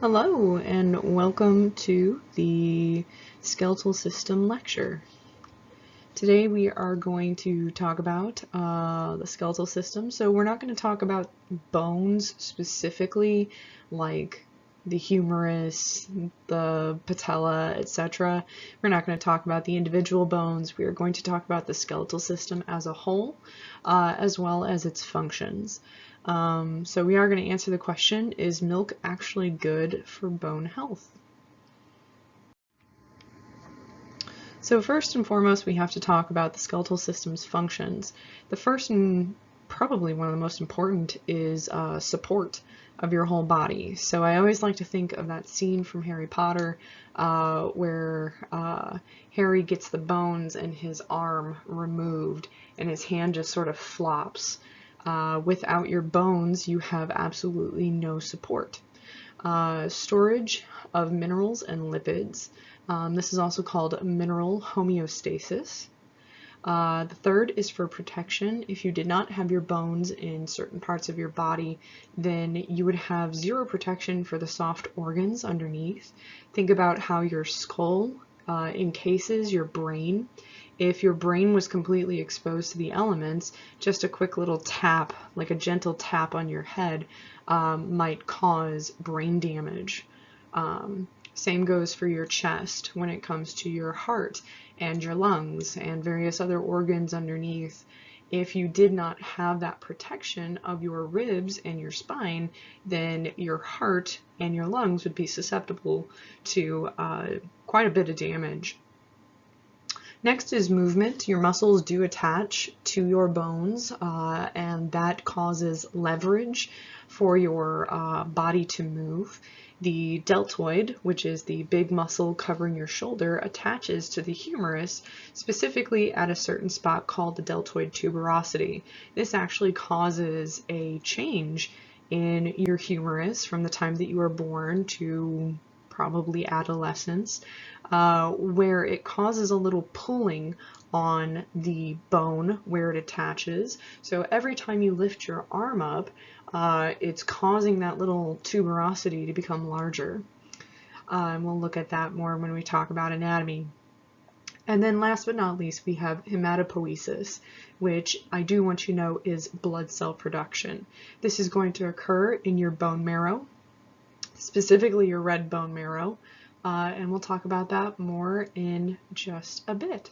Hello and welcome to the skeletal system lecture. Today we are going to talk about the skeletal system. So we're not going to talk about bones specifically, like the humerus, the patella, etc. We're not going to talk about the individual bones. We are going to talk about the skeletal system as a whole, as well as its functions. So we are going to answer the question, is milk actually good for bone health? So first and foremost, we have to talk about the skeletal system's functions. The first and probably one of the most important is support of your whole body. So I always like to think of that scene from Harry Potter where Harry gets the bones and his arm removed and his hand just sort of flops. Without your bones, you have absolutely no support. Storage of minerals and lipids. This is also called mineral homeostasis. The third is for protection. If you did not have your bones in certain parts of your body, then you would have zero protection for the soft organs underneath. Think about how your skull encases your brain. If your brain was completely exposed to the elements, just a quick little tap, like a gentle tap on your head, might cause brain damage. Same goes for your chest when it comes to your heart and your lungs and various other organs underneath. If you did not have that protection of your ribs and your spine, then your heart and your lungs would be susceptible to quite a bit of damage. Next is movement. Your muscles do attach to your bones, and that causes leverage for your body to move. The deltoid, which is the big muscle covering your shoulder, attaches to the humerus, specifically at a certain spot called the deltoid tuberosity. This actually causes a change in your humerus from the time that you were born to probably adolescence, where it causes a little pulling on the bone where it attaches. So every time you lift your arm up, it's causing that little tuberosity to become larger. And we'll look at that more when we talk about anatomy. And then last but not least, we have hematopoiesis, which I do want you to know is blood cell production. This is going to occur in your bone marrow, specifically your red bone marrow, and we'll talk about that more in just a bit.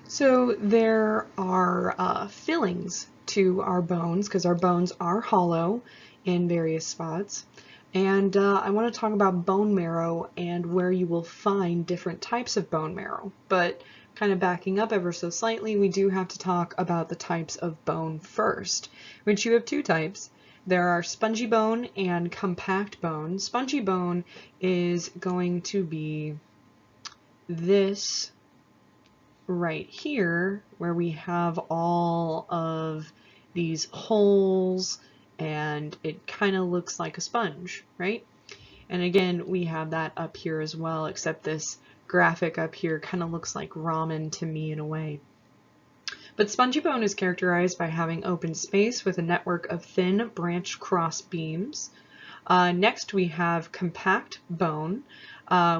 So there are fillings to our bones because our bones are hollow in various spots. And I want to talk about bone marrow and where you will find different types of bone marrow. But kind of backing up ever so slightly, we do have to talk about the types of bone first, which you have two types. There are spongy bone and compact bone. Spongy bone is going to be this right here, where we have all of these holes and it kind of looks like a sponge, right? And again, we have that up here as well, except this graphic up here kind of looks like ramen to me in a way. But spongy bone is characterized by having open space with a network of thin branched cross beams. Next we have compact bone,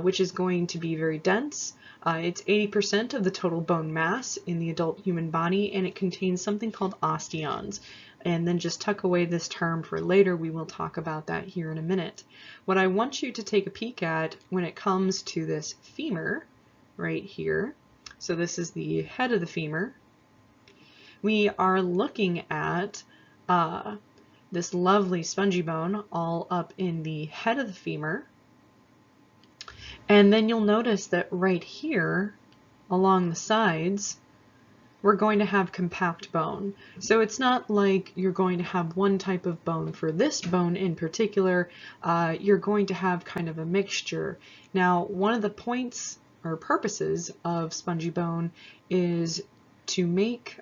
which is going to be very dense. It's 80% of the total bone mass in the adult human body, and it contains something called osteons. And then just tuck away this term for later. We will talk about that here in a minute. What I want you to take a peek at when it comes to this femur right here, so this is the head of the femur, we are looking at this lovely spongy bone all up in the head of the femur. And then you'll notice that right here along the sides, we're going to have compact bone. So it's not like you're going to have one type of bone for this bone in particular. You're going to have kind of a mixture. Now, one of the points or purposes of spongy bone is to make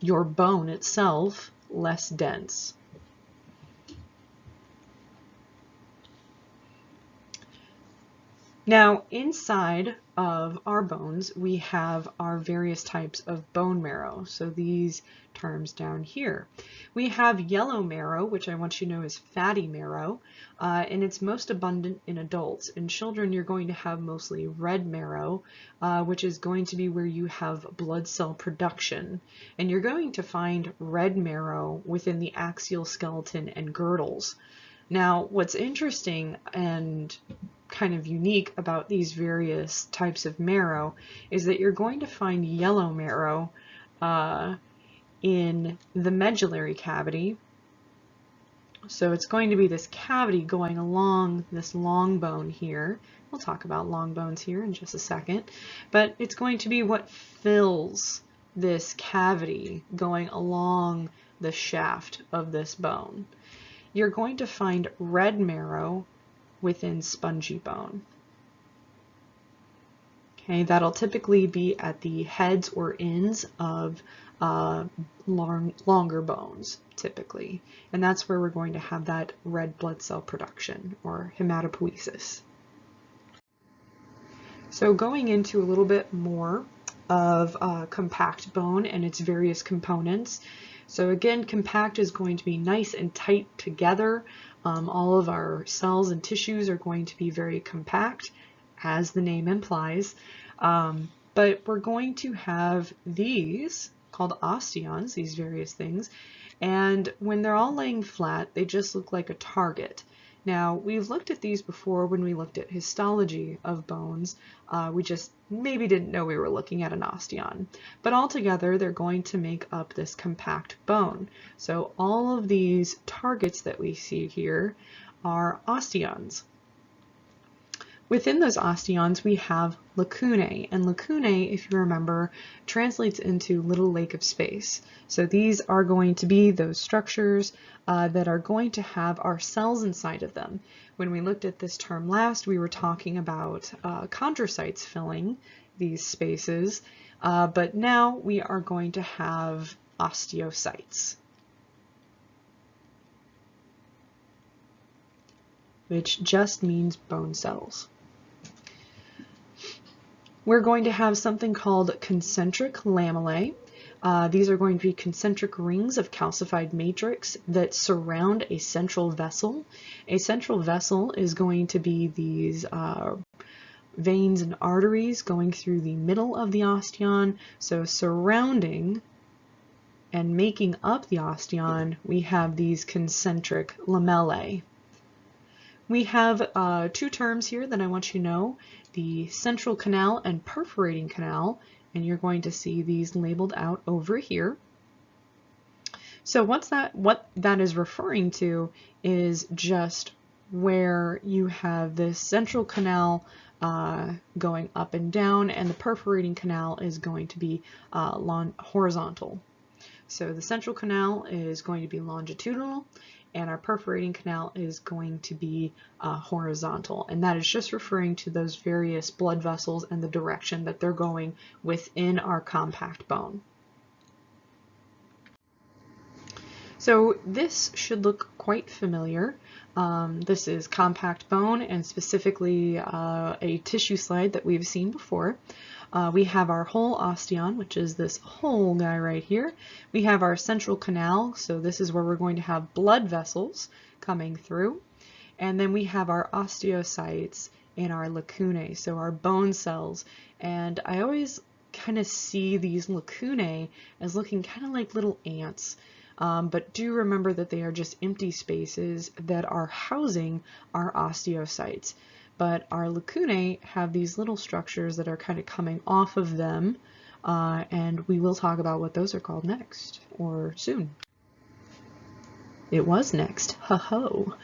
your bone itself less dense. Now, inside of our bones, we have our various types of bone marrow. So these terms down here. We have yellow marrow, which I want you to know is fatty marrow, and it's most abundant in adults. In children, you're going to have mostly red marrow, which is going to be where you have blood cell production. And you're going to find red marrow within the axial skeleton and girdles. Now, what's interesting and kind of unique about these various types of marrow is that you're going to find yellow marrow in the medullary cavity. So it's going to be this cavity going along this long bone here. We'll talk about long bones here in just a second, but it's going to be what fills this cavity going along the shaft of this bone. You're going to find red marrow within spongy bone. Okay, that'll typically be at the heads or ends of longer bones, typically. And that's where we're going to have that red blood cell production, or hematopoiesis. So going into a little bit more of compact bone and its various components. So again, compact is going to be nice and tight together. All of our cells and tissues are going to be very compact, as the name implies. But we're going to have these called osteons, these various things, and when they're all laying flat, they just look like a target. Now, we've looked at these before when we looked at histology of bones. We just maybe didn't know we were looking at an osteon. But altogether, they're going to make up this compact bone. So all of these targets that we see here are osteons. Within those osteons, we have lacunae, and lacunae, if you remember, translates into little lake of space. So these are going to be those structures that are going to have our cells inside of them. When we looked at this term last, we were talking about chondrocytes filling these spaces, but now we are going to have osteocytes, which just means bone cells. We're going to have something called concentric lamellae. These are going to be concentric rings of calcified matrix that surround a central vessel. A central vessel is going to be these veins and arteries going through the middle of the osteon. So surrounding and making up the osteon, we have these concentric lamellae. We have two terms here that I want you to know, the central canal and perforating canal, and you're going to see these labeled out over here. So what that is referring to is just where you have this central canal going up and down, and the perforating canal is going to be horizontal. So the central canal is going to be longitudinal, and our perforating canal is going to be horizontal. And that is just referring to those various blood vessels and the direction that they're going within our compact bone. So this should look quite familiar. This is compact bone, and specifically a tissue slide that we've seen before. We have our whole osteon, which is this whole guy right here. We have our central canal, so this is where we're going to have blood vessels coming through. And then we have our osteocytes and our lacunae, so our bone cells. And I always kind of see these lacunae as looking kind of like little ants. But do remember that they are just empty spaces that are housing our osteocytes. But our lacunae have these little structures that are kind of coming off of them, and we will talk about what those are called next, or soon. It was next. Ho-ho.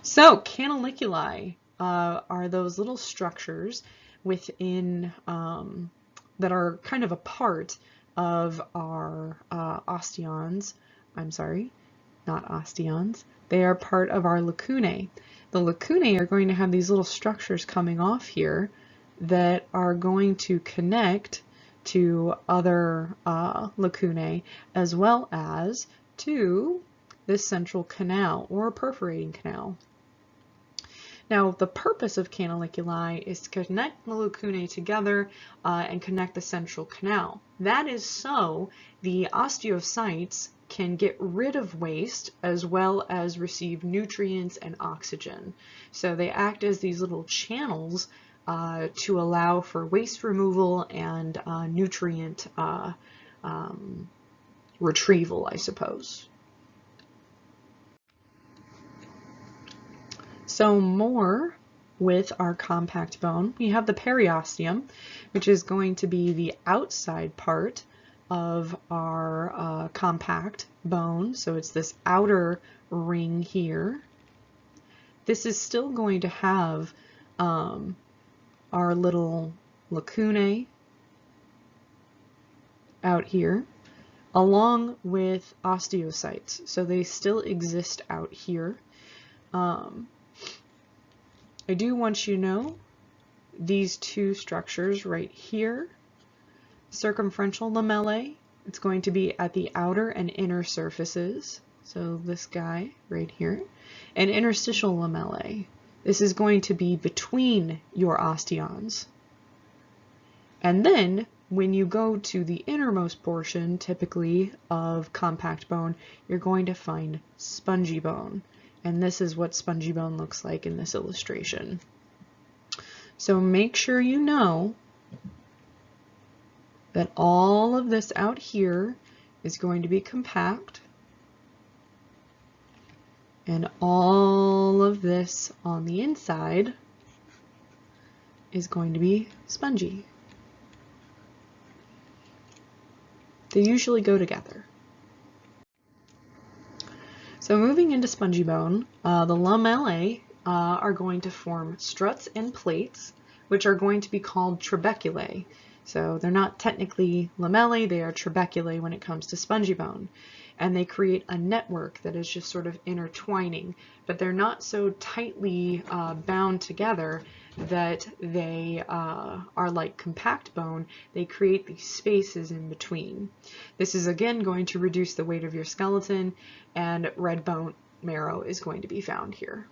So canaliculi are those little structures within that are kind of a part of our osteons. I'm sorry, not osteons. They are part of our lacunae. The lacunae are going to have these little structures coming off here that are going to connect to other lacunae, as well as to this central canal or perforating canal. Now, the purpose of canaliculi is to connect the lacunae together and connect the central canal. That is so the osteocytes can get rid of waste as well as receive nutrients and oxygen. So they act as these little channels to allow for waste removal and nutrient retrieval, I suppose. So more with our compact bone, we have the periosteum, which is going to be the outside part of our compact bone. So it's this outer ring here. This is still going to have our little lacunae out here, along with osteocytes. So they still exist out here. I do want you to know these two structures right here, circumferential lamellae, it's going to be at the outer and inner surfaces. So this guy right here, and interstitial lamellae. This is going to be between your osteons. And then when you go to the innermost portion, typically of compact bone, you're going to find spongy bone. And this is what spongy bone looks like in this illustration. So make sure you know that all of this out here is going to be compact, and all of this on the inside is going to be spongy. They usually go together. So moving into spongy bone, the lamellae are going to form struts and plates, which are going to be called trabeculae. So they're not technically lamellae, they are trabeculae when it comes to spongy bone. And they create a network that is just sort of intertwining, but they're not so tightly bound together that they are like compact bone. They create these spaces in between. This is again going to reduce the weight of your skeleton, and red bone marrow is going to be found here.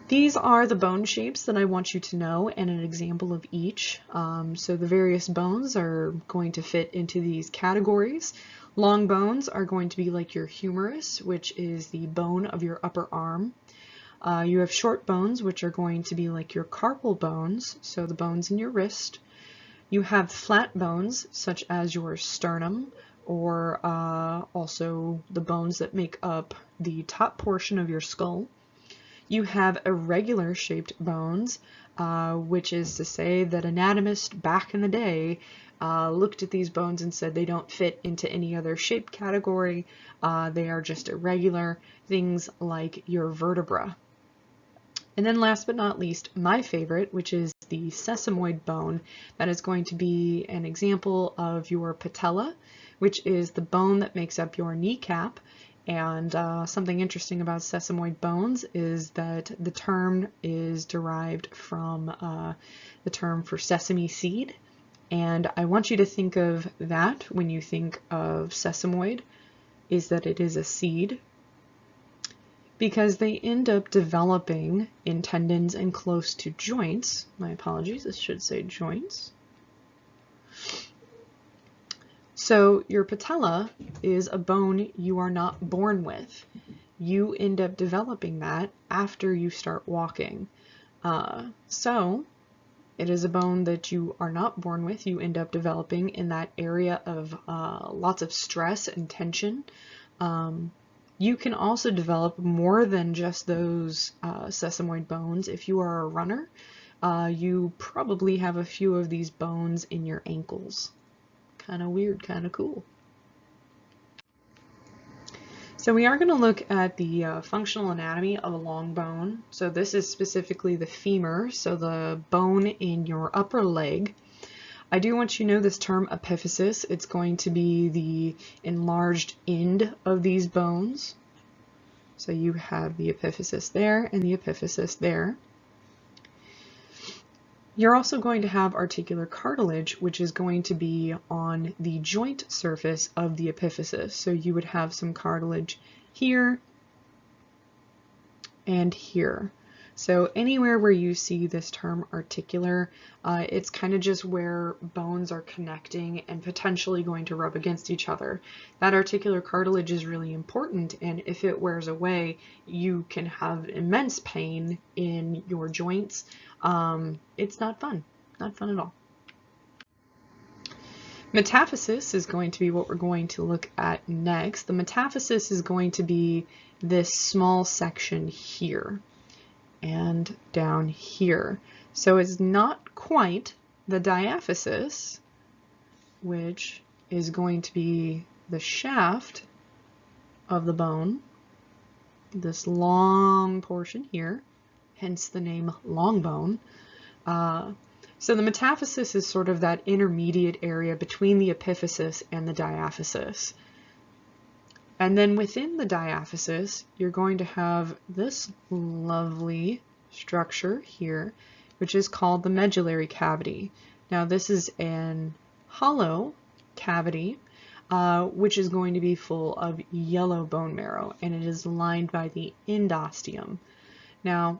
These are the bone shapes that I want you to know, and an example of each. So the various bones are going to fit into these categories. Long bones are going to be like your humerus, which is the bone of your upper arm. You have short bones, which are going to be like your carpal bones, so the bones in your wrist. You have flat bones, such as your sternum, or also the bones that make up the top portion of your skull. You have irregular shaped bones, which is to say that anatomists back in the day looked at these bones and said they don't fit into any other shape category. They are just irregular, things like your vertebra. And then last but not least, my favorite, which is the sesamoid bone. That is going to be an example of your patella, which is the bone that makes up your kneecap. And something interesting about sesamoid bones is that the term is derived from the term for sesame seed. And I want you to think of that when you think of sesamoid, is that it is a seed, because they end up developing in tendons and close to joints. My apologies, this should say joints. So your patella is a bone you are not born with. You end up developing that after you start walking. So it is a bone that you are not born with. You end up developing in that area of lots of stress and tension. You can also develop more than just those sesamoid bones. If you are a runner, you probably have a few of these bones in your ankles. Kind of weird, kind of cool. So we are going to look at the functional anatomy of a long bone. So this is specifically the femur, so the bone in your upper leg. I do want you to know this term epiphysis. It's going to be the enlarged end of these bones. So you have the epiphysis there and the epiphysis there. You're also going to have articular cartilage, which is going to be on the joint surface of the epiphysis. So you would have some cartilage here and here. So anywhere where you see this term articular, it's kind of just where bones are connecting and potentially going to rub against each other. That articular cartilage is really important, and if it wears away, you can have immense pain in your joints. It's not fun at all. Metaphysis is going to be what we're going to look at next. The metaphysis is going to be this small section here and down here. So it's not quite the diaphysis, which is going to be the shaft of the bone, this long portion here, hence the name long bone. So the metaphysis is sort of that intermediate area between the epiphysis and the diaphysis. And then within the diaphysis, you're going to have this lovely structure here, which is called the medullary cavity. Now this is an hollow cavity, which is going to be full of yellow bone marrow, and it is lined by the endosteum. Now,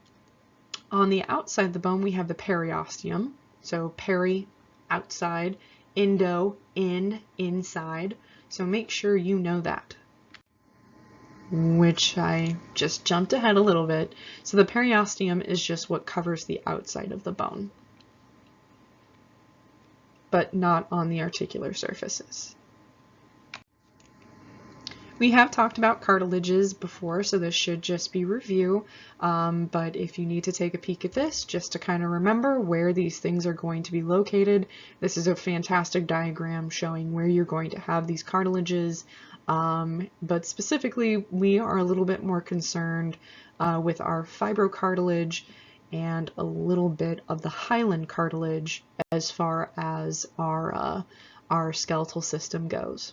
on the outside of the bone, we have the periosteum. So peri, outside, endo, in, inside. So make sure you know that, which I just jumped ahead a little bit. So the periosteum is just what covers the outside of the bone, but not on the articular surfaces. We have talked about cartilages before, so this should just be review, but if you need to take a peek at this, just to kind of remember where these things are going to be located, this is a fantastic diagram showing where you're going to have these cartilages, but specifically we are a little bit more concerned with our fibrocartilage and a little bit of the hyaline cartilage as far as our skeletal system goes.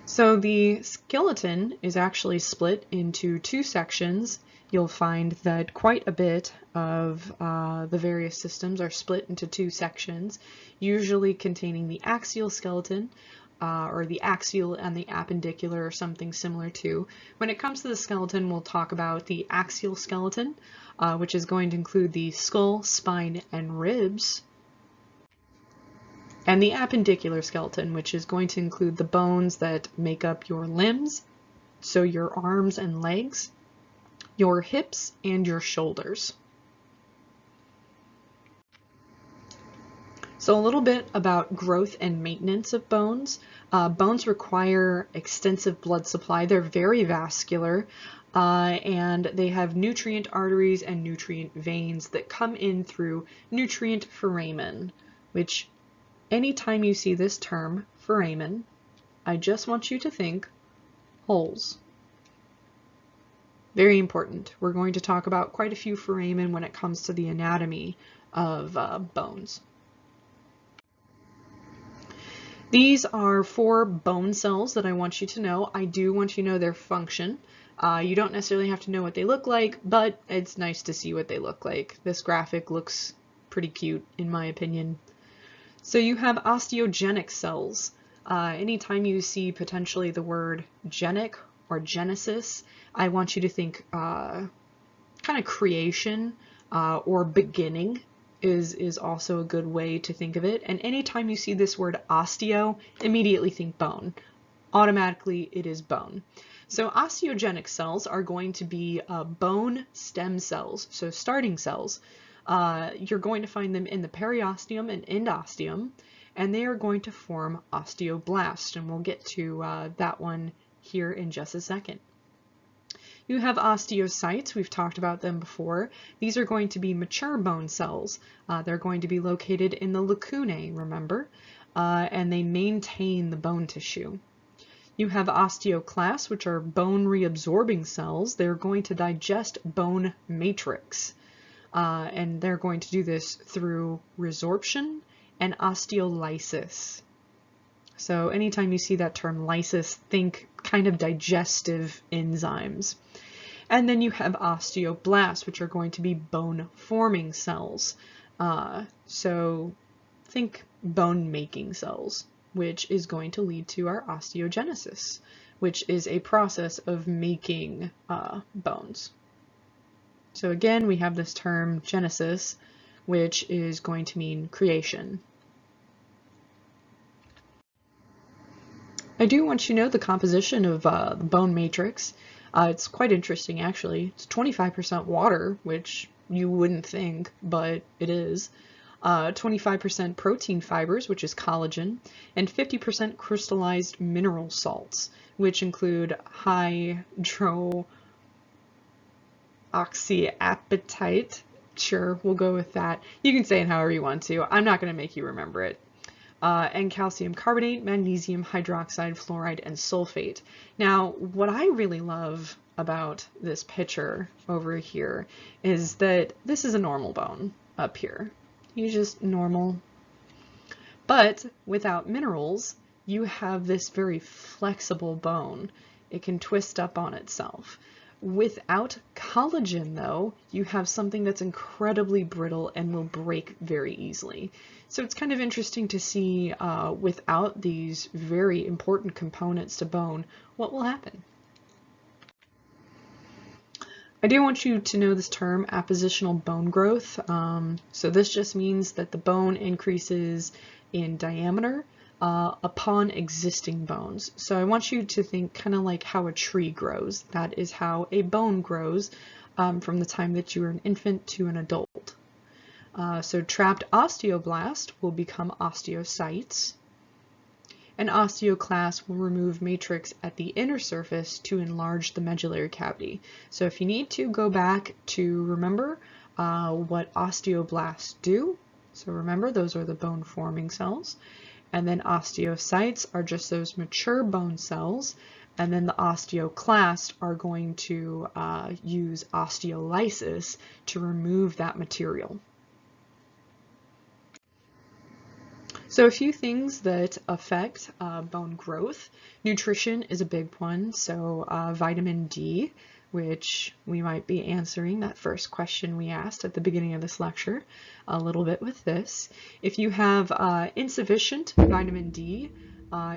So the skeleton is actually split into two sections. You'll find that quite a bit of the various systems are split into two sections, usually containing the axial skeleton, or the axial and the appendicular, or something similar to. When it comes to the skeleton, we'll talk about the axial skeleton, which is going to include the skull, spine, and ribs, and the appendicular skeleton, which is going to include the bones that make up your limbs, so your arms and legs, your hips, and your shoulders. So a little bit about growth and maintenance of bones. Bones require extensive blood supply. They're very vascular, and they have nutrient arteries and nutrient veins that come in through nutrient foramen, which anytime you see this term, foramen, I just want you to think holes. Very important. We're going to talk about quite a few foramen when it comes to the anatomy of bones. These are 4 bone cells that I want you to know. I do want you to know their function. You don't necessarily have to know what they look like, but it's nice to see what they look like. This graphic looks pretty cute, in my opinion. So you have osteogenic cells. Anytime you see potentially the word genic or genesis, I want you to think kind of creation or beginning is also a good way to think of it. And anytime you see this word osteo, immediately think bone. Automatically it is bone. So osteogenic cells are going to be bone stem cells, so starting cells. You're going to find them in the periosteum and endosteum, and they are going to form osteoblasts, and we'll get to that one here in just a second. You have osteocytes. We've talked about them before. These are going to be mature bone cells. They're going to be located in the lacunae, remember, and they maintain the bone tissue. You have osteoclasts, which are bone reabsorbing cells. They're going to digest bone matrix. And they're going to do this through resorption and osteolysis. So anytime you see that term lysis, think kind of digestive enzymes. And then you have osteoblasts, which are going to be bone-forming cells. So think bone-making cells, which is going to lead to our osteogenesis, which is a process of making bones. So again, we have this term genesis, which is going to mean creation. I do want you to know the composition of the bone matrix. It's quite interesting, actually. It's 25% water, which you wouldn't think, but it is. 25% protein fibers, which is collagen, and 50% crystallized mineral salts, which include hydroxyapatite. Sure, we'll go with that. You can say it however you want to. I'm not going to make you remember it. And calcium carbonate, magnesium hydroxide, fluoride, and sulfate. Now, what I really love about this picture over here is that this is a normal bone up here. He's just normal. But without minerals, you have this very flexible bone. It can twist up on itself. Without collagen, though, you have something that's incredibly brittle and will break very easily. So it's kind of interesting to see without these very important components to bone, what will happen. I do want you to know this term, appositional bone growth. So this just means that the bone increases in diameter upon existing bones. So I want you to think kind of like how a tree grows. That is how a bone grows from the time that you are an infant to an adult. So trapped osteoblast will become osteocytes. An osteoclast will remove matrix at the inner surface to enlarge the medullary cavity. So if you need to go back to remember what osteoblasts do, so remember those are the bone forming cells, and then osteocytes are just those mature bone cells, and then the osteoclasts are going to use osteolysis to remove that material. So a few things that affect bone growth. Nutrition is a big one, so vitamin D, which we might be answering that first question we asked at the beginning of this lecture a little bit with this. If you have insufficient vitamin D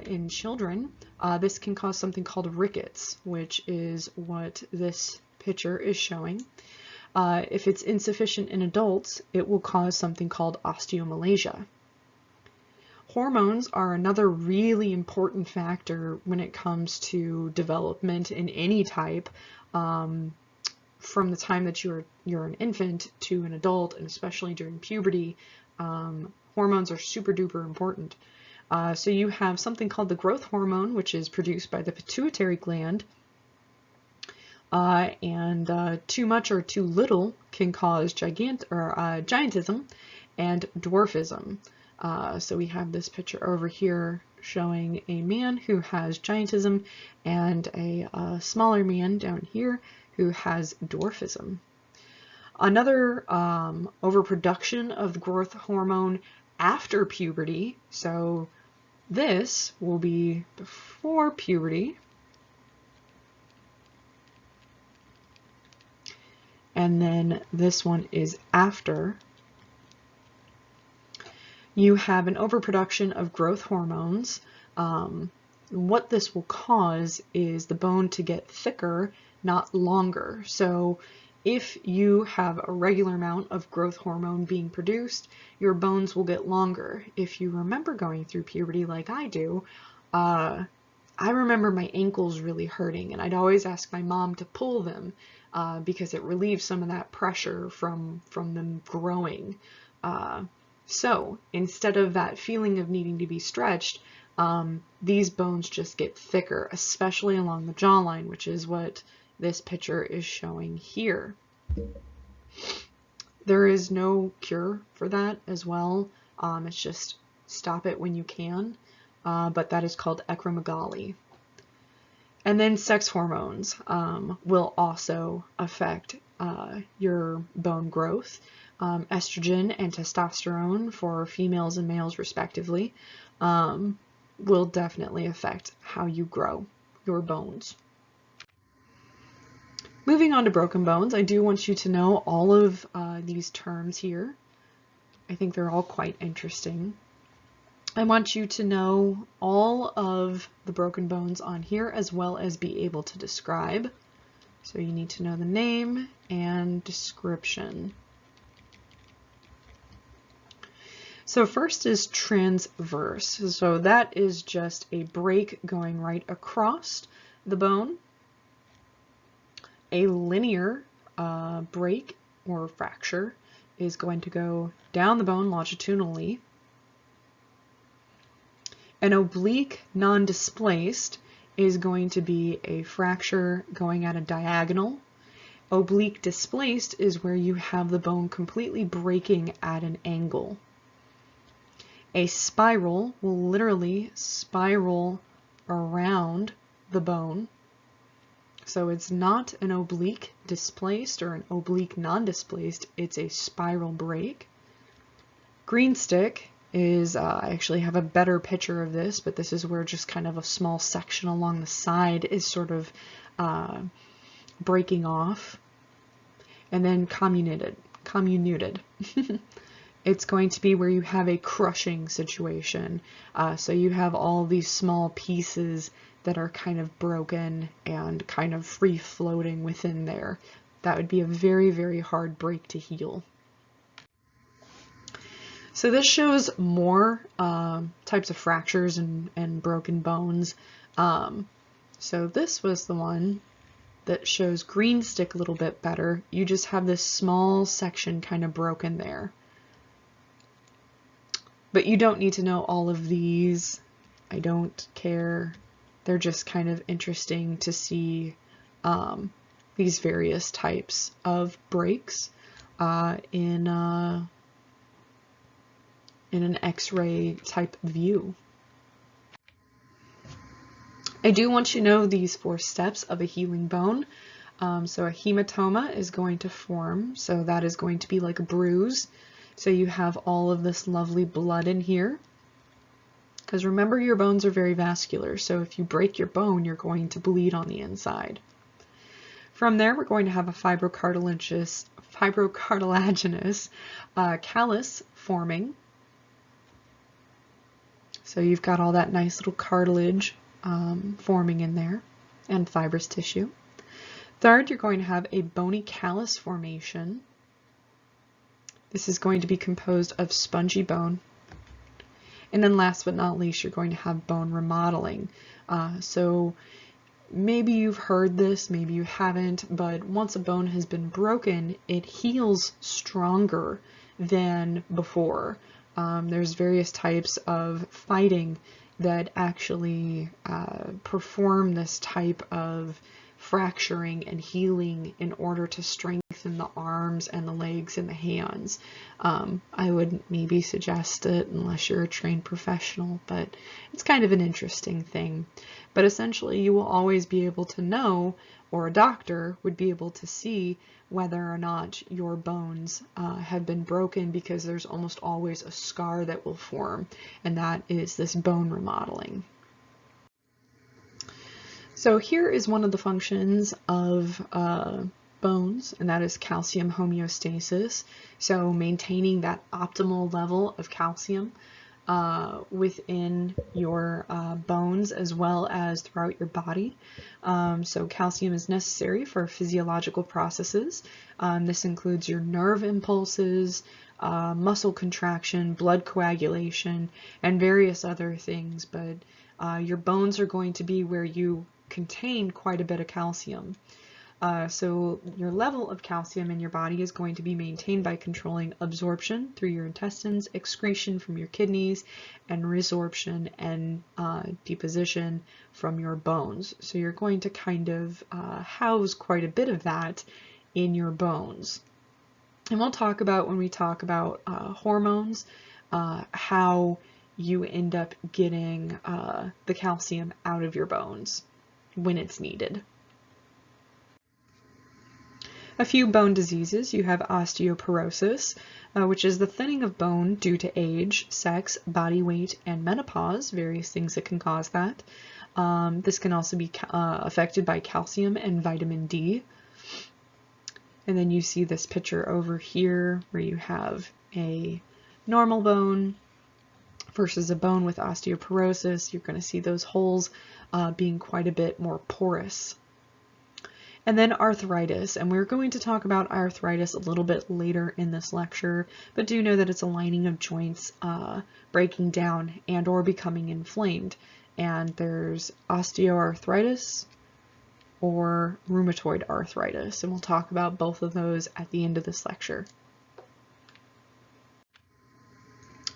in children, this can cause something called rickets, which is what this picture is showing. If it's insufficient in adults, it will cause something called osteomalacia. Hormones are another really important factor when it comes to development in any type, from the time that you're an infant to an adult, and especially during puberty. Hormones are super duper important. So you have something called the growth hormone, which is produced by the pituitary gland, and too much or too little can cause giantism and dwarfism. So we have this picture over here showing a man who has giantism and a smaller man down here who has dwarfism. Another overproduction of the growth hormone after puberty, so this will be before puberty, and then this one is after. You have an overproduction of growth hormones. What this will cause is the bone to get thicker, not longer. So if you have a regular amount of growth hormone being produced, your bones will get longer. If you remember going through puberty like I do, I remember my ankles really hurting, and I'd always ask my mom to pull them because it relieves some of that pressure from them growing. So instead of that feeling of needing to be stretched, these bones just get thicker, especially along the jawline, which is what this picture is showing here. There is no cure for that as well. It's just stop it when you can, but that is called acromegaly. And then sex hormones will also affect your bone growth. Estrogen and testosterone for females and males respectively will definitely affect how you grow your bones. Moving on to broken bones, I do want you to know all of these terms here. I think they're all quite interesting. I want you to know all of the broken bones on here as well as be able to describe. So you need to know the name and description. So first is transverse. So that is just a break going right across the bone. A linear break or fracture is going to go down the bone longitudinally. An oblique non-displaced is going to be a fracture going at a diagonal. Oblique displaced is where you have the bone completely breaking at an angle. A spiral will literally spiral around the bone. So it's not an oblique displaced or an oblique non-displaced, it's a spiral break. Green stick is, I actually have a better picture of this, but this is where just kind of a small section along the side is sort of breaking off. And then comminuted. It's going to be where you have a crushing situation. So you have all these small pieces that are kind of broken and kind of free floating within there. That would be a very, very hard break to heal. So this shows more types of fractures and broken bones. So this was the one that shows green stick a little bit better. You just have this small section kind of broken there. But you don't need to know all of these. I don't care. They're just kind of interesting to see these various types of breaks in an X-ray type view. I do want you to know these 4 steps of a healing bone. So a hematoma is going to form, so that is going to be like a bruise. So you have all of this lovely blood in here. Because remember, your bones are very vascular, so if you break your bone, you're going to bleed on the inside. From there, we're going to have a fibrocartilaginous callus forming. So you've got all that nice little cartilage forming in there, and fibrous tissue. Third, you're going to have a bony callus formation. This is going to be composed of spongy bone. And then last but not least, you're going to have bone remodeling. So maybe you've heard this, maybe you haven't, but once a bone has been broken, it heals stronger than before. There's various types of fighting that actually perform this type of fracturing and healing in order to strengthen the arms and the legs and the hands. I would maybe suggest it unless you're a trained professional, but it's kind of an interesting thing. But essentially, you will always be able to know, or a doctor would be able to see whether or not your bones have been broken, because there's almost always a scar that will form, and that is this bone remodeling. So here is one of the functions of bones, and that is calcium homeostasis. So maintaining that optimal level of calcium within your bones as well as throughout your body. So calcium is necessary for physiological processes. This includes your nerve impulses, muscle contraction, blood coagulation, and various other things. But your bones are going to be where you contain quite a bit of calcium. So your level of calcium in your body is going to be maintained by controlling absorption through your intestines, excretion from your kidneys, and resorption and deposition from your bones. So you're going to kind of house quite a bit of that in your bones. And we'll talk about, when we talk about hormones, how you end up getting the calcium out of your bones when it's needed. A few bone diseases. You have osteoporosis, which is the thinning of bone due to age, sex, body weight, and menopause, various things that can cause that. This can also be affected by calcium and vitamin D. And then you see this picture over here where you have a normal bone versus a bone with osteoporosis, you're going to see those holes being quite a bit more porous. And then arthritis, and we're going to talk about arthritis a little bit later in this lecture, but do know that it's a lining of joints breaking down and or becoming inflamed. And there's osteoarthritis or rheumatoid arthritis, and we'll talk about both of those at the end of this lecture.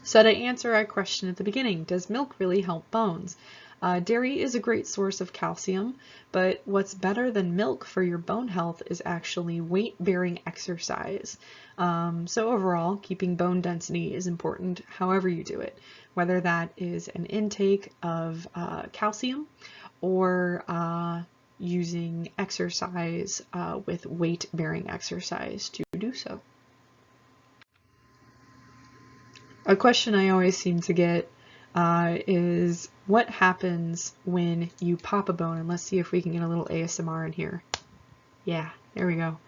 So to answer our question at the beginning, does milk really help bones? Dairy is a great source of calcium, but what's better than milk for your bone health is actually weight-bearing exercise. So overall, keeping bone density is important however you do it, whether that is an intake of calcium or using exercise with weight-bearing exercise to do so. A question I always seem to get is what happens when you pop a bone, and let's see if we can get a little ASMR in here. Yeah, there we go.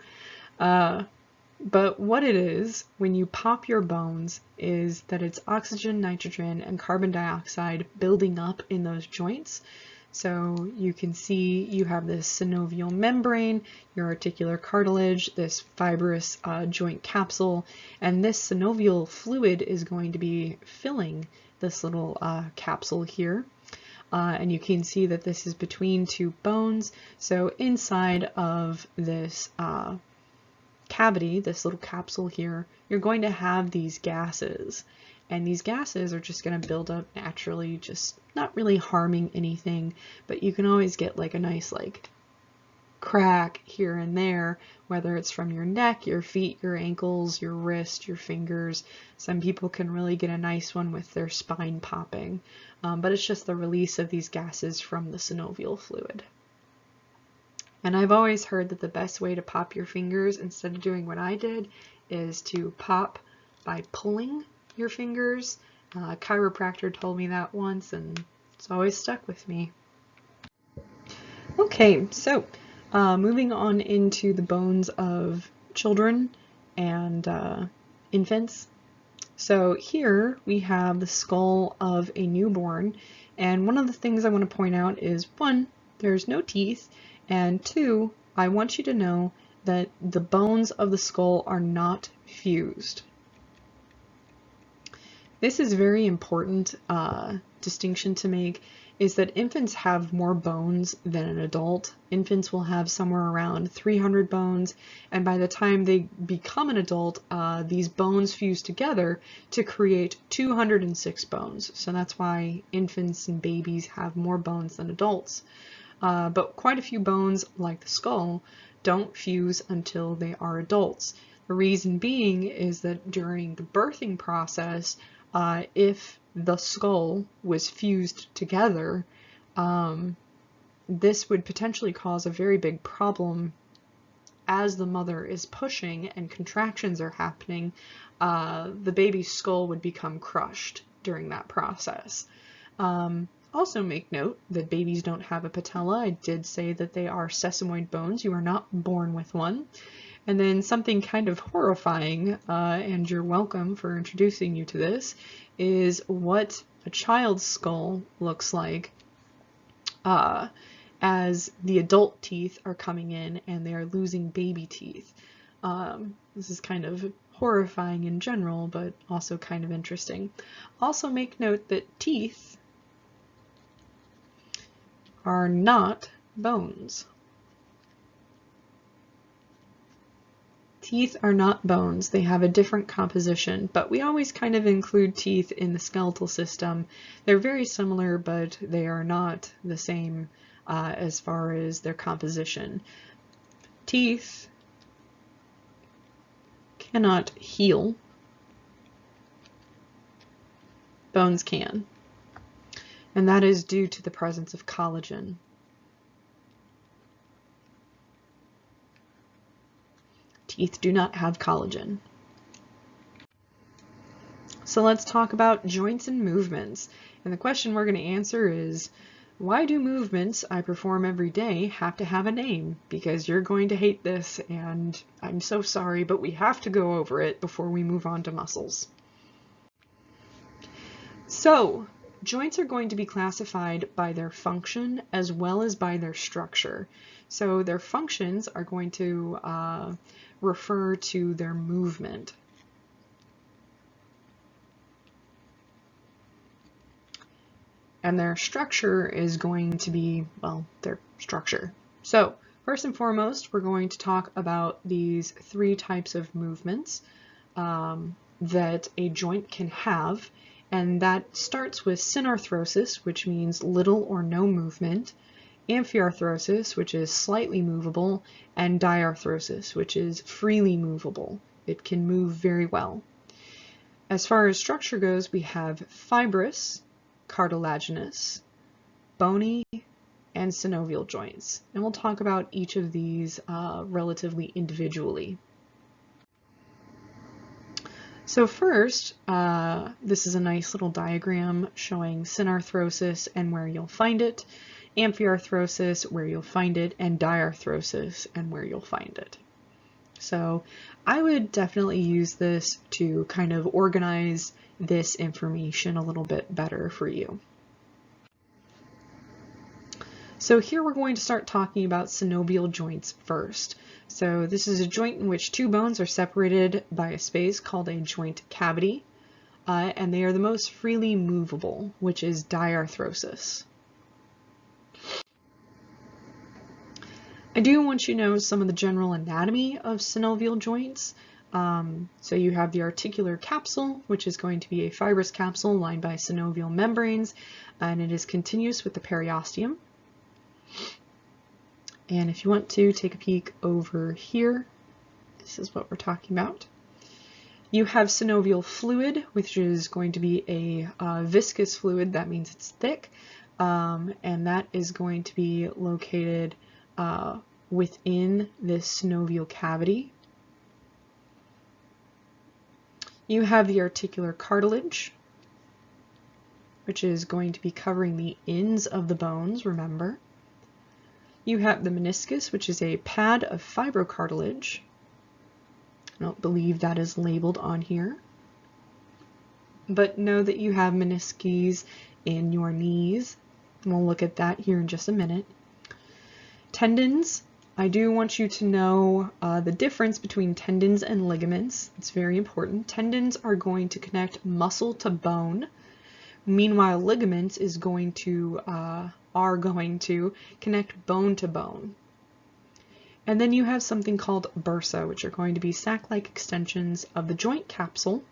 But what it is when you pop your bones is that it's oxygen, nitrogen, and carbon dioxide building up in those joints. So you can see you have this synovial membrane, your articular cartilage, this fibrous joint capsule, and this synovial fluid is going to be filling this little capsule here. And you can see that this is between two bones. So inside of this cavity, this little capsule here, you're going to have these gases. And these gases are just going to build up naturally, just not really harming anything, but you can always get like a nice like crack here and there, whether it's from your neck, your feet, your ankles, your wrist, your fingers. Some people can really get a nice one with their spine popping, but it's just the release of these gases from the synovial fluid. And I've always heard that the best way to pop your fingers, instead of doing what I did, is to pop by pulling your fingers. A chiropractor told me that once, and it's always stuck with me. Okay, so moving on into the bones of children and infants. So here we have the skull of a newborn, and one of the things I want to point out is, one, there's no teeth, and two, I want you to know that the bones of the skull are not fused. This is very important distinction to make, is that infants have more bones than an adult. Infants will have somewhere around 300 bones, and by the time they become an adult, these bones fuse together to create 206 bones. So that's why infants and babies have more bones than adults. But quite a few bones, like the skull, don't fuse until they are adults. The reason being is that during the birthing process, if the skull was fused together, this would potentially cause a very big problem as the mother is pushing and contractions are happening. The baby's skull would become crushed during that process. Also make note that babies don't have a patella. I did say that they are sesamoid bones. You are not born with one. And then something kind of horrifying, and you're welcome for introducing you to this, is what a child's skull looks like as the adult teeth are coming in and they are losing baby teeth. This is kind of horrifying in general, but also kind of interesting. Also make note that teeth are not bones. Teeth are not bones. They have a different composition, but we always kind of include teeth in the skeletal system. They're very similar, but they are not the same as far as their composition. Teeth cannot heal. Bones can. And that is due to the presence of collagen. Teeth do not have collagen. So let's talk about joints and movements. And the question we're going to answer is, why do movements I perform every day have to have a name? Because you're going to hate this, and I'm so sorry, but we have to go over it before we move on to muscles. So, joints are going to be classified by their function as well as by their structure. So their functions are going to refer to their movement. And their structure is going to be, well, their structure. So first and foremost, we're going to talk about these three types of movements that a joint can have. And that starts with synarthrosis, which means little or no movement, amphiarthrosis, which is slightly movable, and diarthrosis, which is freely movable. It can move very well. As far as structure goes, we have fibrous, cartilaginous, bony, and synovial joints. And we'll talk about each of these relatively individually. So first, this is a nice little diagram showing synarthrosis and where you'll find it, amphiarthrosis, where you'll find it, and diarthrosis, and where you'll find it. So I would definitely use this to kind of organize this information a little bit better for you. So here we're going to start talking about synovial joints first. So this is a joint in which two bones are separated by a space called a joint cavity, and they are the most freely movable, which is diarthrosis. I do want you to know some of the general anatomy of synovial joints. So you have the articular capsule, which is going to be a fibrous capsule lined by synovial membranes, and it is continuous with the periosteum. And if you want to take a peek over here, this is what we're talking about. You have synovial fluid, which is going to be a viscous fluid. That means it's thick, and that is going to be located within this synovial cavity. You have the articular cartilage, which is going to be covering the ends of the bones, remember. You have the meniscus, which is a pad of fibrocartilage. I don't believe that is labeled on here. But know that you have menisces in your knees. And we'll look at that here in just a minute. Tendons. I do want you to know the difference between tendons and ligaments. It's very important. Tendons are going to connect muscle to bone. Meanwhile, ligaments are going to connect bone to bone. And then you have something called bursa, which are going to be sac-like extensions of the joint capsule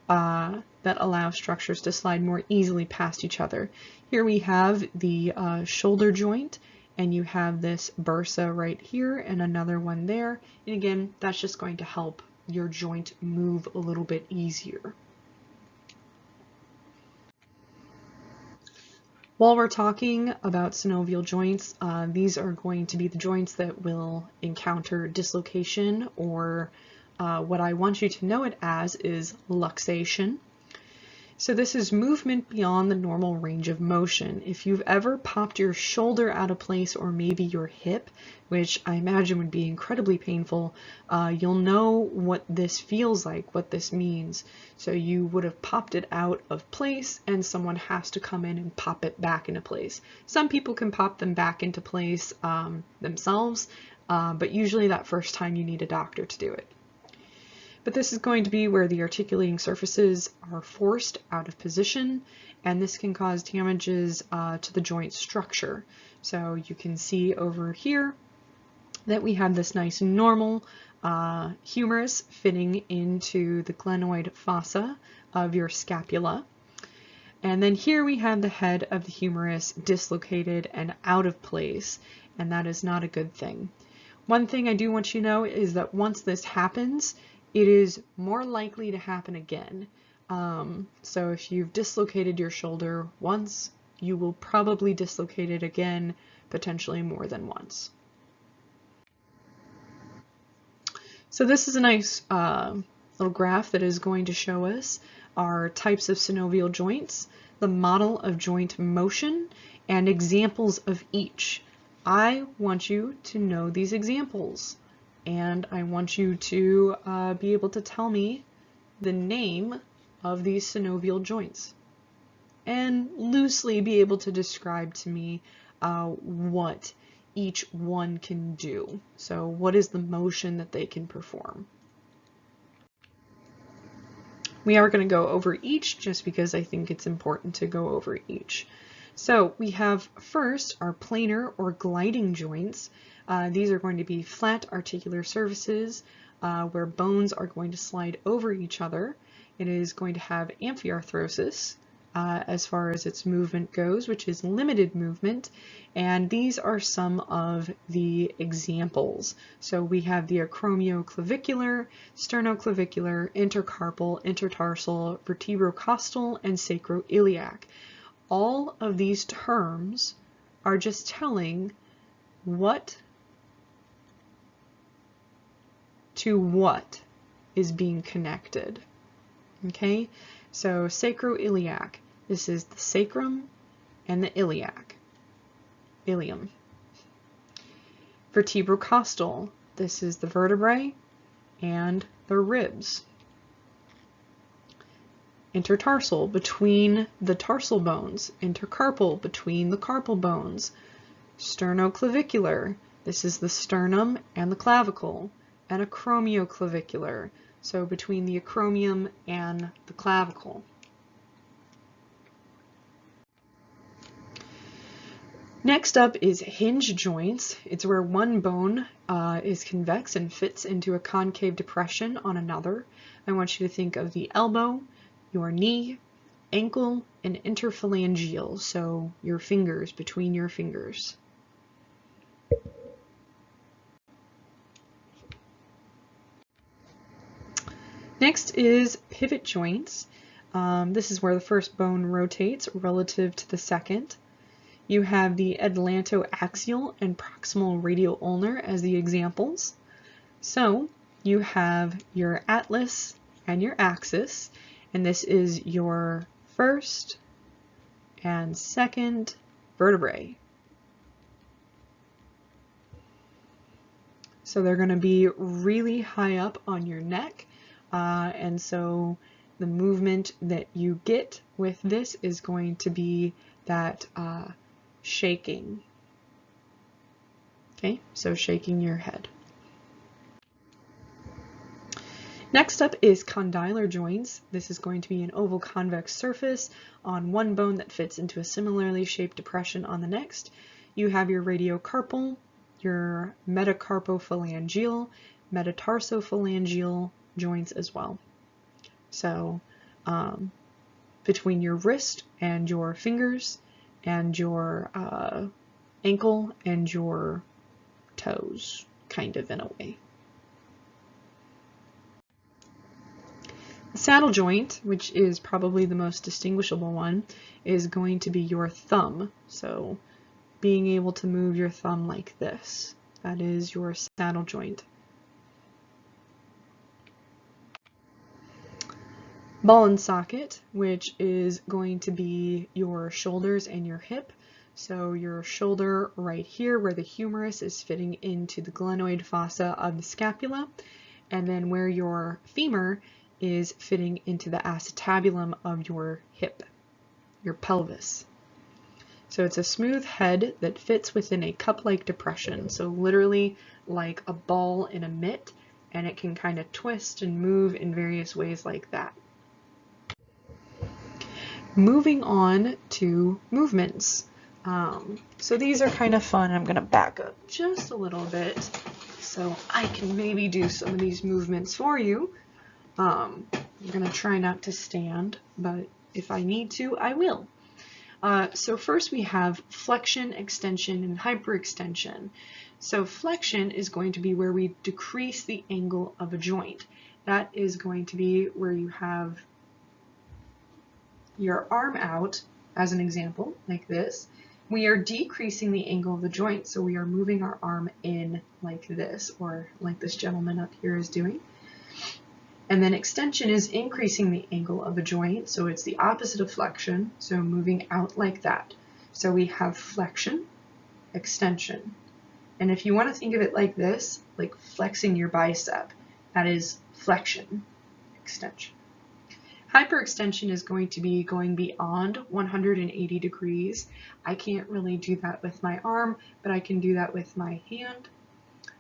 that allow structures to slide more easily past each other. Here we have the shoulder joint, and you have this bursa right here and another one there. And again, that's just going to help your joint move a little bit easier. While we're talking about synovial joints, these are going to be the joints that will encounter dislocation, or what I want you to know it as is luxation. So this is movement beyond the normal range of motion. If you've ever popped your shoulder out of place, or maybe your hip, which I imagine would be incredibly painful, you'll know what this feels like, what this means. So you would have popped it out of place, and someone has to come in and pop it back into place. Some people can pop them back into place themselves, but usually that first time you need a doctor to do it. But this is going to be where the articulating surfaces are forced out of position, and this can cause damages to the joint structure. So you can see over here that we have this nice normal humerus fitting into the glenoid fossa of your scapula. And then here we have the head of the humerus dislocated and out of place, and that is not a good thing. One thing I do want you to know is that once this happens, it is more likely to happen again. So if you've dislocated your shoulder once, you will probably dislocate it again, potentially more than once. So this is a nice little graph that is going to show us our types of synovial joints, the model of joint motion, and examples of each. I want you to know these examples, and I want you to be able to tell me the name of these synovial joints. and loosely be able to describe to me what each one can do. So what is the motion that they can perform? We are going to go over each just because I think it's important to go over each. So we have first our planar or gliding joints. These are going to be flat articular surfaces where bones are going to slide over each other. It is going to have amphiarthrosis as far as its movement goes, which is limited movement, and these are some of the examples. So we have the acromioclavicular, sternoclavicular, intercarpal, intertarsal, vertebrocostal, and sacroiliac. All of these terms are just telling what to what is being connected. Okay, so sacroiliac, this is the sacrum and the ilium. Vertebrocostal, this is the vertebrae and the ribs. Intertarsal, between the tarsal bones. Intercarpal, between the carpal bones. Sternoclavicular, this is the sternum and the clavicle. And acromioclavicular, so between the acromion and the clavicle. Next up is hinge joints. It's where one bone is convex and fits into a concave depression on another. I want you to think of the elbow, your knee, ankle, and interphalangeal, so your fingers, between your fingers. Next is pivot joints. This is where the first bone rotates relative to the second. You have the atlantoaxial and proximal radial ulnar as the examples. So you have your atlas and your axis, and this is your first and second vertebrae. So they're going to be really high up on your neck. And so the movement that you get with this is going to be that shaking. Okay, so shaking your head. Next up is condylar joints. This is going to be an oval convex surface on one bone that fits into a similarly shaped depression on the next. You have your radiocarpal, your metacarpophalangeal, metatarsophalangeal joints as well. So between your wrist and your fingers and your ankle and your toes, kind of in a way. The saddle joint, which is probably the most distinguishable one, is going to be your thumb. So being able to move your thumb like this, that is your saddle joint. Ball and socket, which is going to be your shoulders and your hip. So your shoulder right here where the humerus is fitting into the glenoid fossa of the scapula, and then where your femur is fitting into the acetabulum of your hip, your pelvis. So it's a smooth head that fits within a cup-like depression, so literally like a ball in a mitt, and it can kind of twist and move in various ways like that. Moving on to movements. So these are kind of fun. I'm going to back up just a little bit so I can maybe do some of these movements for you. I'm going to try not to stand, but if I need to, I will. So first we have flexion, extension, and hyperextension. So flexion is going to be where we decrease the angle of a joint. That is going to be where you have your arm out, as an example, like this. We are decreasing the angle of the joint, so we are moving our arm in like this, or like this gentleman up here is doing. And then extension is increasing the angle of a joint, so it's the opposite of flexion, so moving out like that. So we have flexion, extension. And if you want to think of it like this, like flexing your bicep, that is flexion, extension. Hyperextension is going to be going beyond 180 degrees. I can't really do that with my arm, but I can do that with my hand.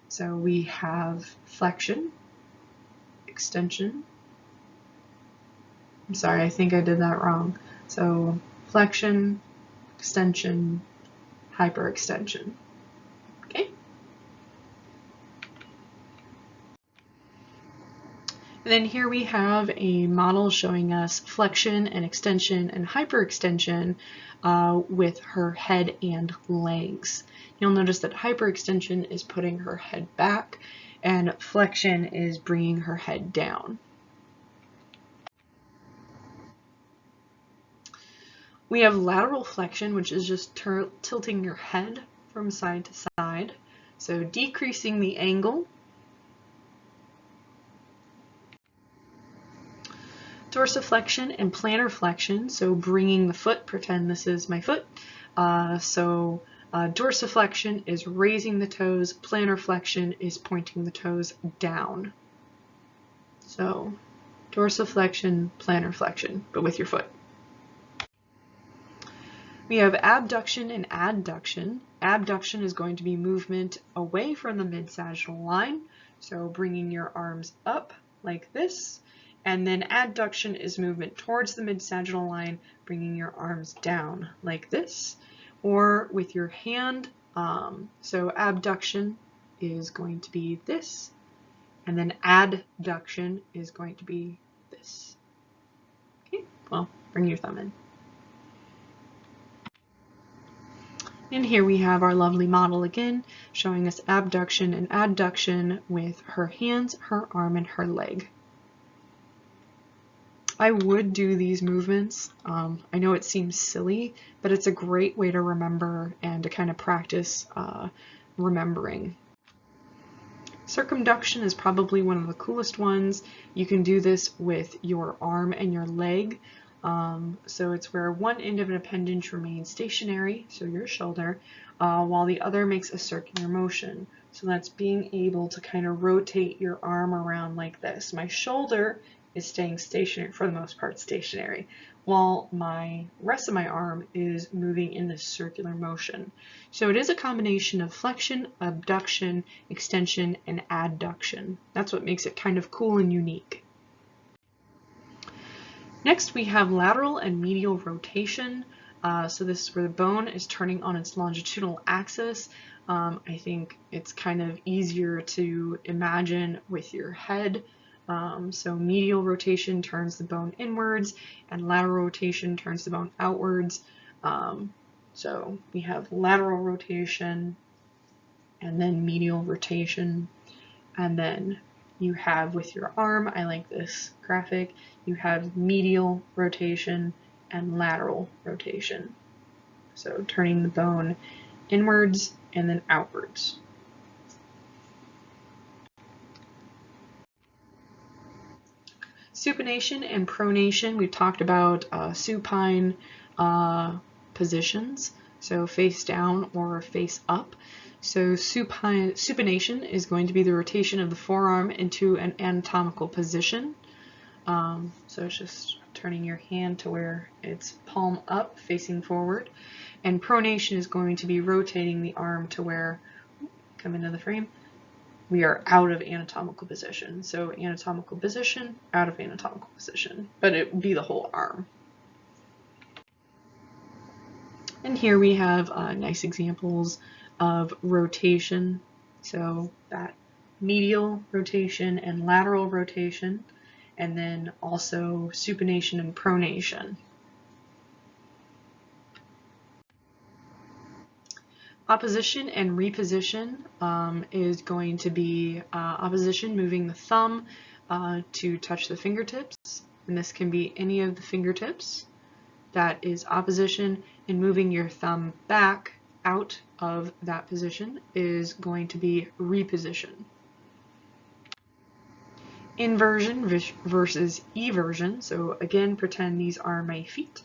So we have flexion, extension. I'm sorry, I think I did that wrong. So flexion, extension, hyperextension. Okay. And then here we have a model showing us flexion and extension and hyperextension with her head and legs. You'll notice that hyperextension is putting her head back and flexion is bringing her head down. We have lateral flexion, which is just tilting your head from side to side, so decreasing the angle. Dorsiflexion and plantar flexion, so bringing the foot, pretend this is my foot. Dorsiflexion is raising the toes, plantar flexion is pointing the toes down. So dorsiflexion, plantar flexion, but with your foot. We have abduction and adduction. Abduction is going to be movement away from the mid-sagittal line, so bringing your arms up like this. And then adduction is movement towards the mid-sagittal line, bringing your arms down like this, or with your hand. So abduction is going to be this, and then adduction is going to be this. Okay, well, bring your thumb in. And here we have our lovely model again, showing us abduction and adduction with her hands, her arm, and her leg. I would do these movements. I know it seems silly, but it's a great way to remember and to kind of practice remembering. Circumduction is probably one of the coolest ones. You can do this with your arm and your leg. So it's where one end of an appendage remains stationary, so your shoulder, while the other makes a circular motion. So that's being able to kind of rotate your arm around like this. My shoulder is staying stationary, for the most part stationary, while my rest of my arm is moving in this circular motion. So it is a combination of flexion, abduction, extension, and adduction. That's what makes it kind of cool and unique. Next we have lateral and medial rotation. So this is where the bone is turning on its longitudinal axis. I think it's kind of easier to imagine with your head. So medial rotation turns the bone inwards and lateral rotation turns the bone outwards. So we have lateral rotation and then medial rotation, and then you have with your arm, I like this graphic, you have medial rotation and lateral rotation. So turning the bone inwards and then outwards. Supination and pronation, we've talked about supine positions, so face down or face up. So supination is going to be the rotation of the forearm into an anatomical position. So it's just turning your hand to where it's palm up, facing forward. And pronation is going to be rotating the arm to where, come into the frame, we are out of anatomical position. So anatomical position, out of anatomical position, but it would be the whole arm. And here we have nice examples of rotation. So that medial rotation and lateral rotation, and then also supination and pronation. Opposition and reposition is going to be opposition, moving the thumb to touch the fingertips, and this can be any of the fingertips. That is opposition, and moving your thumb back out of that position is going to be reposition. Inversion versus eversion. So again, pretend these are my feet.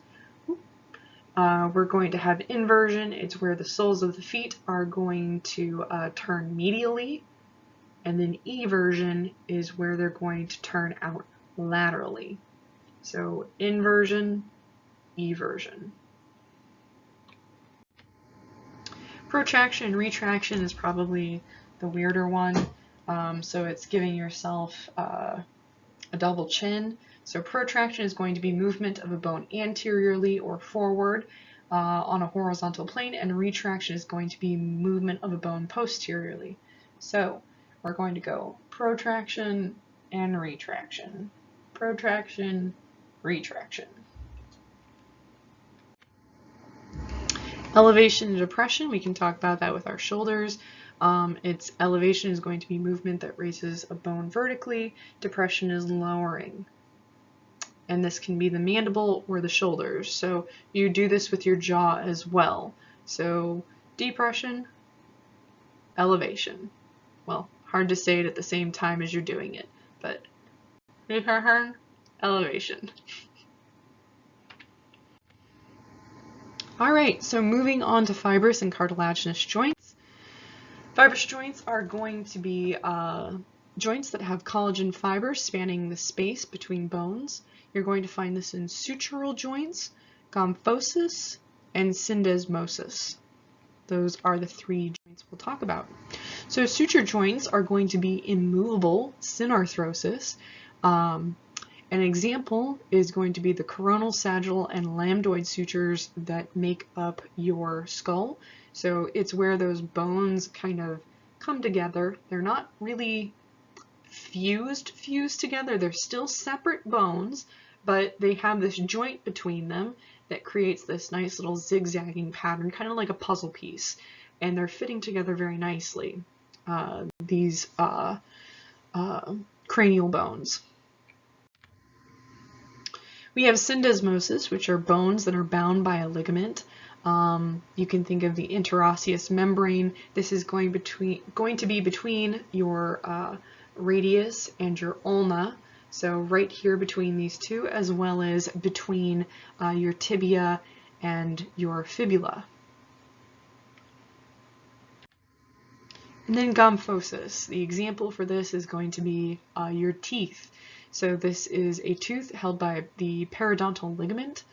We're going to have inversion. It's where the soles of the feet are going to turn medially, and then eversion is where they're going to turn out laterally. So inversion, eversion. Protraction and retraction is probably the weirder one. So it's giving yourself a double chin. So protraction is going to be movement of a bone anteriorly or forward on a horizontal plane, and retraction is going to be movement of a bone posteriorly. So we're going to go protraction and retraction. Protraction, retraction. Elevation and depression, we can talk about that with our shoulders. Its elevation is going to be movement that raises a bone vertically. Depression is lowering. And this can be the mandible or the shoulders. So you do this with your jaw as well. So depression, elevation. Well, hard to say it at the same time as you're doing it, but elevation. All right, so moving on to fibrous and cartilaginous joints. Fibrous joints are going to be joints that have collagen fibers spanning the space between bones. You're going to find this in sutural joints, gomphosis, and syndesmosis. Those are the three joints we'll talk about. So suture joints are going to be immovable synarthrosis. An example is going to be the coronal, sagittal, and lambdoid sutures that make up your skull. So it's where those bones kind of come together. They're not really fused together. They're still separate bones, but they have this joint between them that creates this nice little zigzagging pattern, kind of like a puzzle piece. And they're fitting together very nicely, these cranial bones. We have syndesmosis, which are bones that are bound by a ligament. You can think of the interosseous membrane. This is going to be between your radius and your ulna. So right here between these two, as well as between your tibia and your fibula. And then gomphosis. The example for this is going to be your teeth. So this is a tooth held by the periodontal ligament,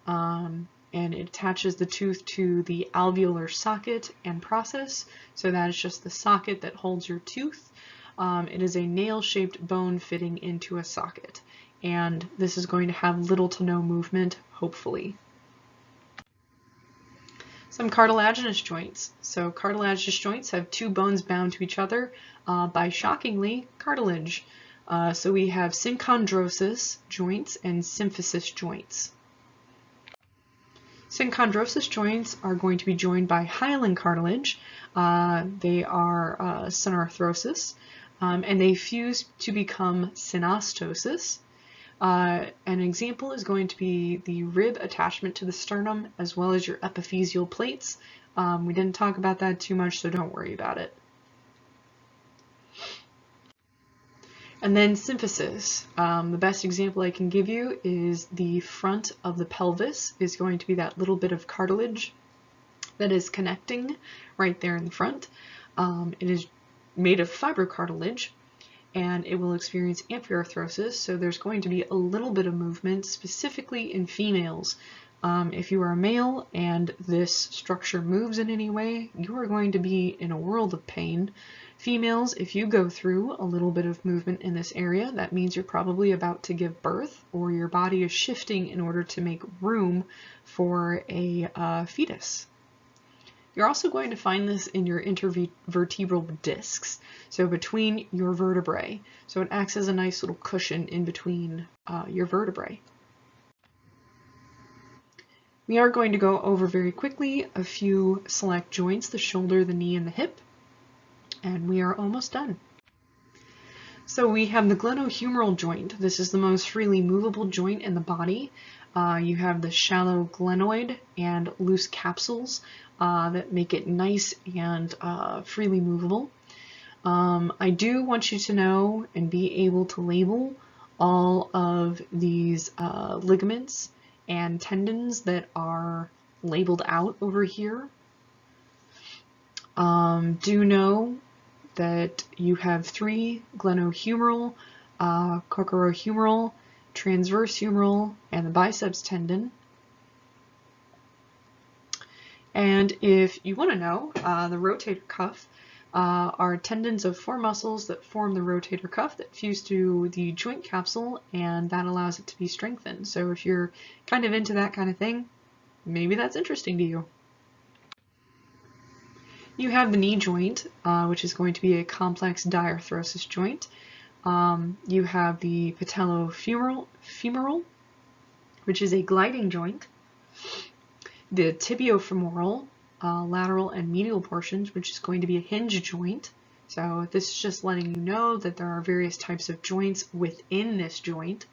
and it attaches the tooth to the alveolar socket and process. So that is just the socket that holds your tooth. It is a nail-shaped bone fitting into a socket, and this is going to have little to no movement, hopefully. Some cartilaginous joints. So cartilaginous joints have two bones bound to each other by, shockingly, cartilage. So we have synchondrosis joints and symphysis joints. Synchondrosis joints are going to be joined by hyaline cartilage. They are synarthrosis, and they fuse to become synostosis. An example is going to be the rib attachment to the sternum, as well as your epiphyseal plates. We didn't talk about that too much, so don't worry about it. And then symphysis. The best example I can give you is the front of the pelvis is going to be that little bit of cartilage that is connecting right there in the front. It is made of fibrocartilage, and it will experience amphiarthrosis, so there's going to be a little bit of movement, specifically in females. If you are a male and this structure moves in any way, you are going to be in a world of pain. Females, if you go through a little bit of movement in this area, that means you're probably about to give birth, or your body is shifting in order to make room for a fetus. You're also going to find this in your intervertebral discs, so between your vertebrae. So it acts as a nice little cushion in between your vertebrae. We are going to go over very quickly a few select joints, the shoulder, the knee, and the hip, and we are almost done. So we have the glenohumeral joint. This is the most freely movable joint in the body. You have the shallow glenoid and loose capsules that make it nice and freely movable. I do want you to know and be able to label all of these ligaments and tendons that are labeled out over here. Do know that you have 3 glenohumeral, cocorohumeral, transverse humeral, and the biceps tendon. And if you want to know, the rotator cuff are tendons of 4 muscles that form the rotator cuff that fuse to the joint capsule, and that allows it to be strengthened. So if you're kind of into that kind of thing, maybe that's interesting to you. You have the knee joint, which is going to be a complex diarthrosis joint. You have the patellofemoral, which is a gliding joint. The tibiofemoral, lateral and medial portions, which is going to be a hinge joint. So this is just letting you know that there are various types of joints within this joint.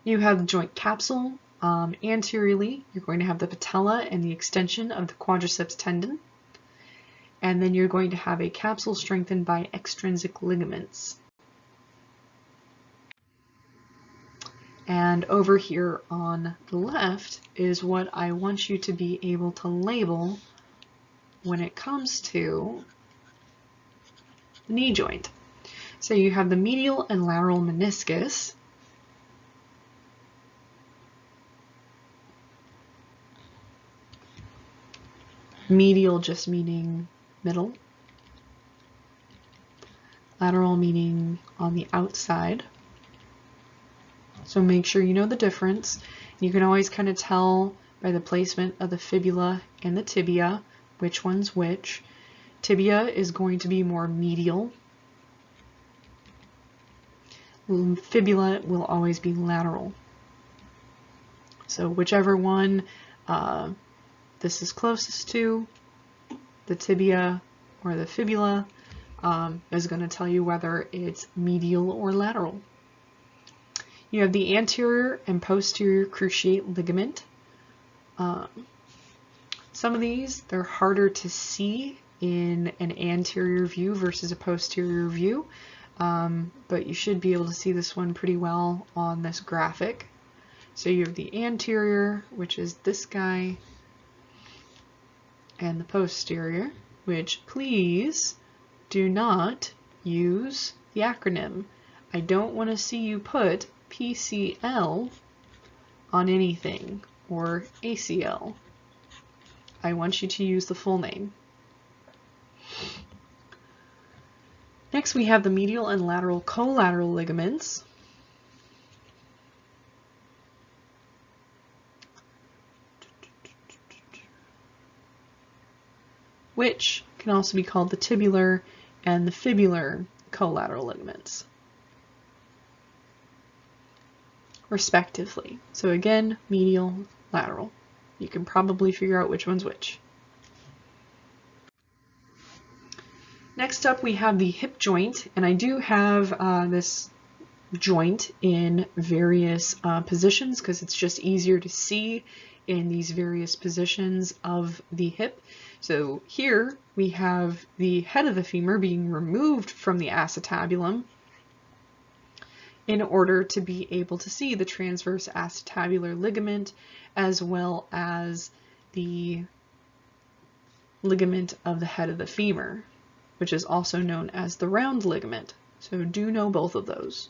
You have the joint capsule. Anteriorly, you're going to have the patella and the extension of the quadriceps tendon. And then you're going to have a capsule strengthened by extrinsic ligaments. And over here on the left is what I want you to be able to label when it comes to the knee joint. So you have the medial and lateral meniscus. Medial just meaning middle. Lateral meaning on the outside. So make sure you know the difference. You can always kind of tell by the placement of the fibula and the tibia which one's which. Tibia is going to be more medial. Fibula will always be lateral. So whichever one this is closest to, the tibia or the fibula, is going to tell you whether it's medial or lateral. You have the anterior and posterior cruciate ligament. Some of these, they're harder to see in an anterior view versus a posterior view, but you should be able to see this one pretty well on this graphic. So you have the anterior, which is this guy, and the posterior, which please do not use the acronym. I don't want to see you put PCL on anything or ACL. I want you to use the full name. Next we have the medial and lateral collateral ligaments. Which can also be called the tibular and the fibular collateral ligaments, respectively. So again, medial, lateral. You can probably figure out which one's which. Next up we have the hip joint, and I do have this joint in various positions because it's just easier to see in these various positions of the hip. So here we have the head of the femur being removed from the acetabulum in order to be able to see the transverse acetabular ligament as well as the ligament of the head of the femur, which is also known as the round ligament. So do know both of those.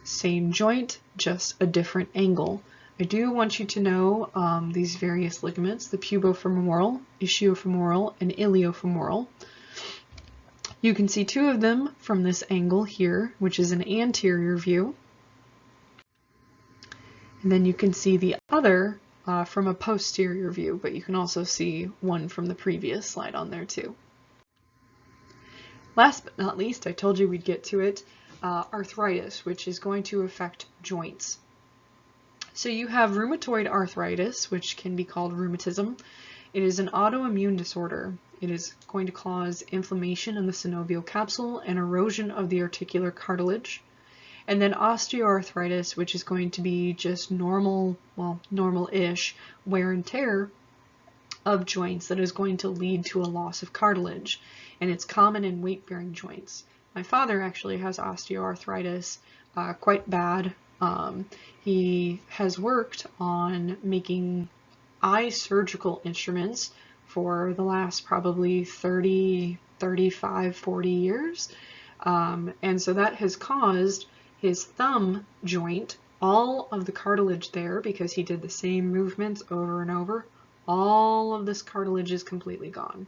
Same joint, just a different angle. I do want you to know these various ligaments, the pubofemoral, ischiofemoral, and iliofemoral. You can see 2 of them from this angle here, which is an anterior view. And then you can see the other from a posterior view, but you can also see one from the previous slide on there too. Last but not least, I told you we'd get to it, arthritis, which is going to affect joints. So you have rheumatoid arthritis, which can be called rheumatism. It is an autoimmune disorder. It is going to cause inflammation in the synovial capsule and erosion of the articular cartilage. And then osteoarthritis, which is going to be just normal, well, normal-ish wear and tear of joints that is going to lead to a loss of cartilage. And it's common in weight-bearing joints. My father actually has osteoarthritis, quite bad. He has worked on making eye surgical instruments for the last probably 30, 35, 40 years. And so that has caused his thumb joint, all of the cartilage there, because he did the same movements over and over, all of this cartilage is completely gone.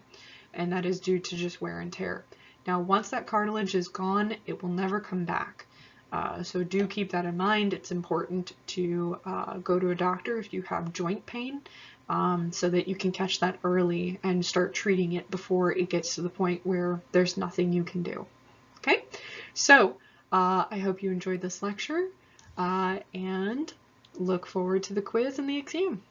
And that is due to just wear and tear. Now, once that cartilage is gone, it will never come back. So do keep that in mind. It's important to go to a doctor if you have joint pain, so that you can catch that early and start treating it before it gets to the point where there's nothing you can do. Okay, so I hope you enjoyed this lecture, and look forward to the quiz and the exam.